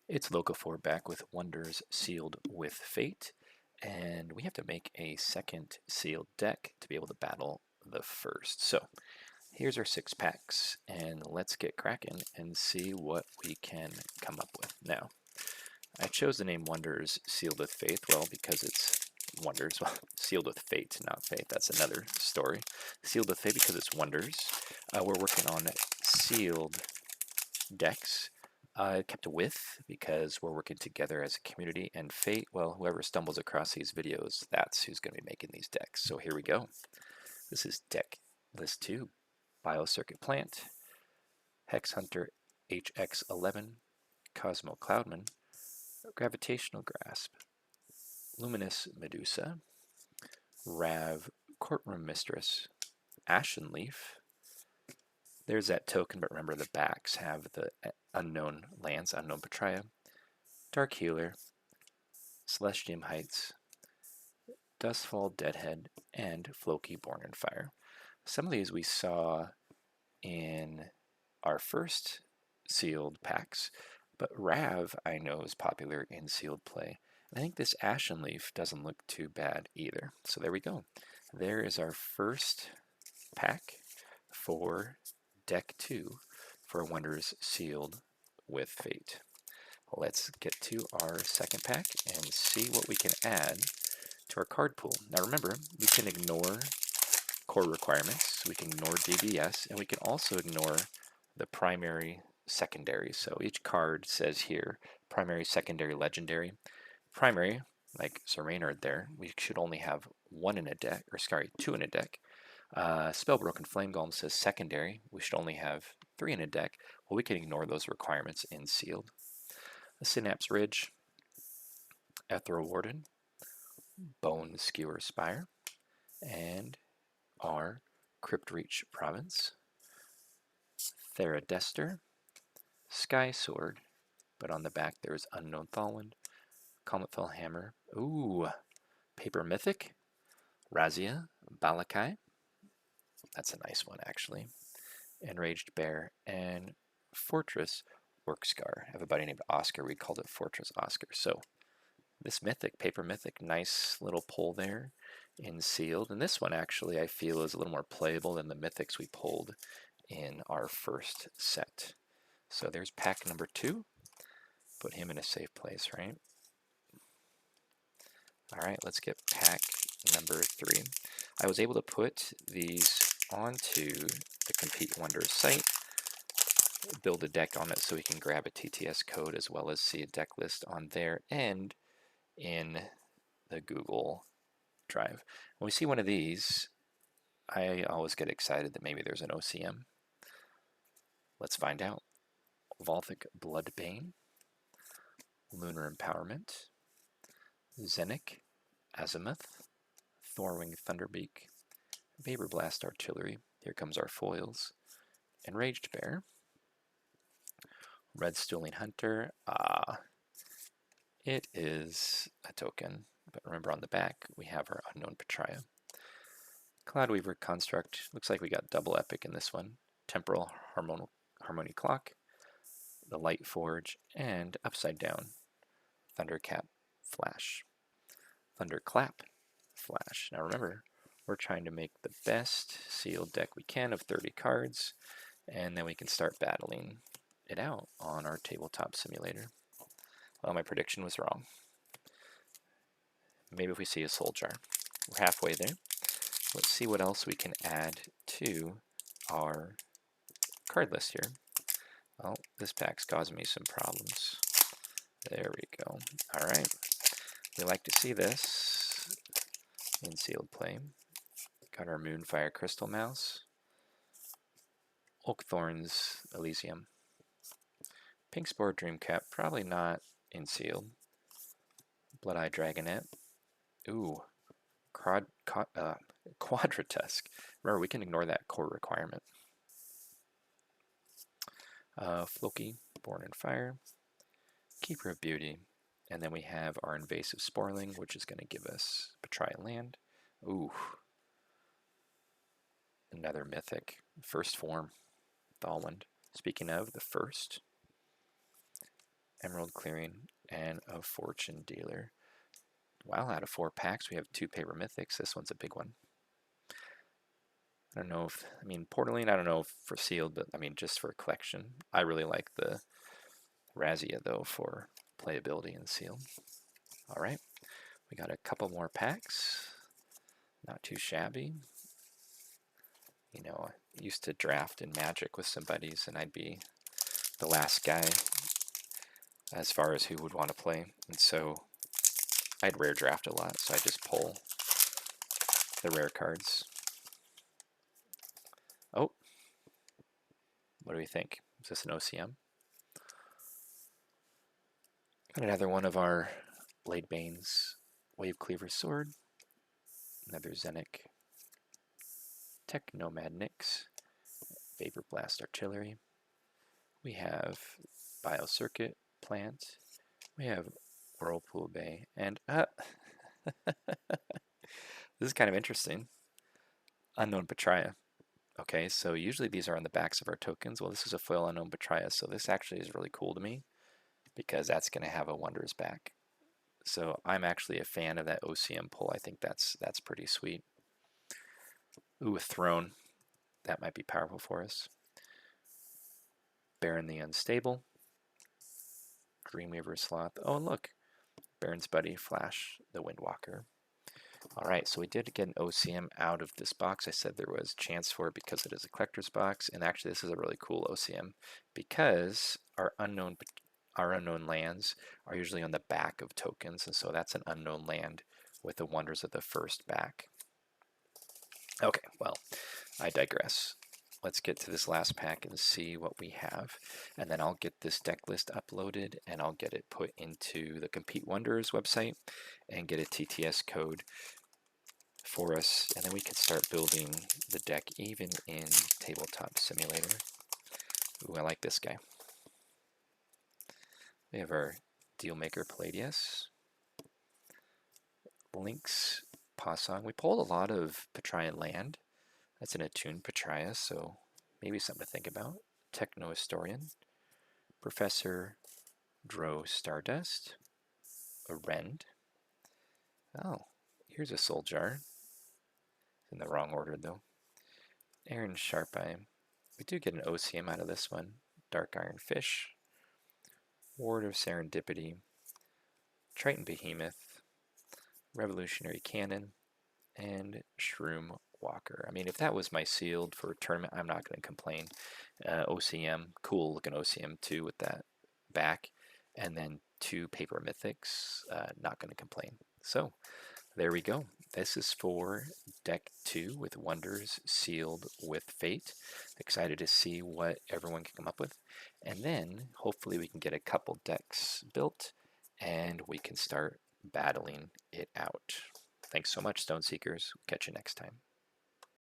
It's Loco4 back with Wonders Sealed with Fate, and we have to make a second sealed deck to be able to battle the first. So here's our 6 packs, and let's get cracking and see what we can come up with. Now, I chose the name Wonders Sealed with Faith, well, because it's Wonders, well, Sealed with Fate, not Faith, that's another story. Sealed with Fate because it's Wonders. We're working on sealed decks. Kept with because we're working together as a community, and fate, well, whoever stumbles across these videos, that's who's going to be making these decks. So here we go. This is deck list 2, Biocircuit Plant, Hex Hunter HX11, Cosmo Cloudman, Gravitational Grasp, Luminous Medusa, Rav Courtroom Mistress, Ashen Leaf. There's that token, but remember the backs have the unknown lands, unknown Patria, Dark Healer, Celestium Heights, Dustfall Deadhead, and Floki Born in Fire. Some of these we saw in our first sealed packs, but Rav I know is popular in sealed play. And I think this Ashen Leaf doesn't look too bad either. So there we go. There is our first pack for deck 2 for Wonders Sealed with Fate. Let's get to our second pack and see what we can add to our card pool. Now remember, we can ignore core requirements, we can ignore DBS, and we can also ignore the primary, secondary. So each card says here, primary, secondary, legendary. Primary, like Sir Reynard there, we should only have 1 in a deck, or sorry, 2 in a deck. Spellbroken Flame Golem says secondary, we should only have 3 in a deck. Well, we can ignore those requirements in sealed. The Synapse Ridge, Ethereal Warden, Bone Skewer Spire, and our Cryptreach Province, Theradester, Sky Sword, but on the back there's Unknown Thalwind, Cometfell Hammer, ooh, Paper Mythic, Razia, Balakai, that's a nice one actually, Enraged Bear, and Fortress Orcscar. I have a buddy named Oscar, we called it Fortress Oscar. So this Mythic, Paper Mythic, nice little pull there in sealed. And this one actually I feel is a little more playable than the Mythics we pulled in our first set. So there's pack number 2. Put him in a safe place, right? Alright, let's get pack number 3. I was able to put these onto the Compete Wonders site, build a deck on it so we can grab a TTS code as well as see a deck list on there and in the Google Drive. When we see one of these, I always get excited that maybe there's an OCM. Let's find out. Volthic Bloodbane, Lunar Empowerment, Zenik, Azimuth, Thorwing Thunderbeak, Vapor Blast Artillery, here comes our foils, Enraged Bear, Red Stooling Hunter, it is a token, but remember on the back we have our Unknown Patria. Cloudweaver Construct, looks like we got double epic in this one, Temporal Harmony Clock, the Light Forge, and Upside Down, Thundercap Flash. Thunderclap Flash. Now remember, we're trying to make the best sealed deck we can of 30 cards, and then we can start battling it out on our tabletop simulator. Well, my prediction was wrong. Maybe if we see a soul jar. We're halfway there. Let's see what else we can add to our card list here. Well, this pack's causing me some problems. There we go. Alright. We like to see this in sealed play. Got our Moonfire Crystal Mouse, Oakthorn's Elysium, Pinkspore Dreamcap, probably not in sealed, Blood-Eye Dragonette, ooh, Quadratusk. Remember, we can ignore that core requirement. Floki, Born in Fire, Keeper of Beauty, and then we have our Invasive Sporling, which is going to give us Patria Land. Ooh, another Mythic, First Form, Thalwind. Speaking of the first, Emerald Clearing, and a Fortune Dealer. Wow, out of 4 packs, we have 2 paper mythics. This one's a big one. I don't know if, I mean, Portaline, I don't know if for sealed, but I mean, just for collection. I really like the Razzia, though, for playability and sealed. All right, we got a couple more packs. Not too shabby. You know, I used to draft in Magic with some buddies, and I'd be the last guy as far as who would want to play. And so I'd rare draft a lot, so I just pull the rare cards. Oh, what do we think? Is this an OCM? Got another one of our Blade Bane's Wave Cleaver Sword. Another Zenic Tech Nomad Nyx. Vapor Blast Artillery. We have Biocircuit Plant. We have Whirlpool Bay. And this is kind of interesting. Unknown Petraea. Okay, so usually these are on the backs of our tokens. Well, this is a foil Unknown Petraea, so this actually is really cool to me because that's going to have a Wonders back. So I'm actually a fan of that OCM pull. I think that's pretty sweet. Ooh, a Throne. That might be powerful for us. Baron the Unstable. Dreamweaver Sloth. Oh, and look. Baron's Buddy, Flash the Windwalker. All right, so we did get an OCM out of this box. I said there was chance for it because it is a collector's box, and actually this is a really cool OCM because our unknown lands are usually on the back of tokens, and so that's an unknown land with the Wonders of the First back. Okay, well, I digress. Let's get to this last pack and see what we have, and then I'll get this deck list uploaded and I'll get it put into the Compete Wonders website and get a TTS code for us, and then we can start building the deck even in Tabletop Simulator. Ooh, I like this guy. We have our Dealmaker Palladius, Lynx Pasong. We pulled a lot of Petraean land. That's an attuned Petraea, so maybe something to think about. Techno Historian, Professor Dro Stardust, a Rend. Oh, here's a Soul Jar. In the wrong order though. Aaron Sharpeye. We do get an OCM out of this one. Dark Iron Fish, Ward of Serendipity, Triton Behemoth, Revolutionary Cannon, and Shroom Walker. I mean, if that was my sealed for a tournament, I'm not going to complain. OCM, cool looking OCM too with that back, and then 2 paper mythics, not going to complain. So there we go. This is for deck 2 with Wonders sealed with Fate. Excited to see what everyone can come up with. And then hopefully we can get a couple decks built and we can start battling it out. Thanks so much, Stone Seekers. Catch you next time.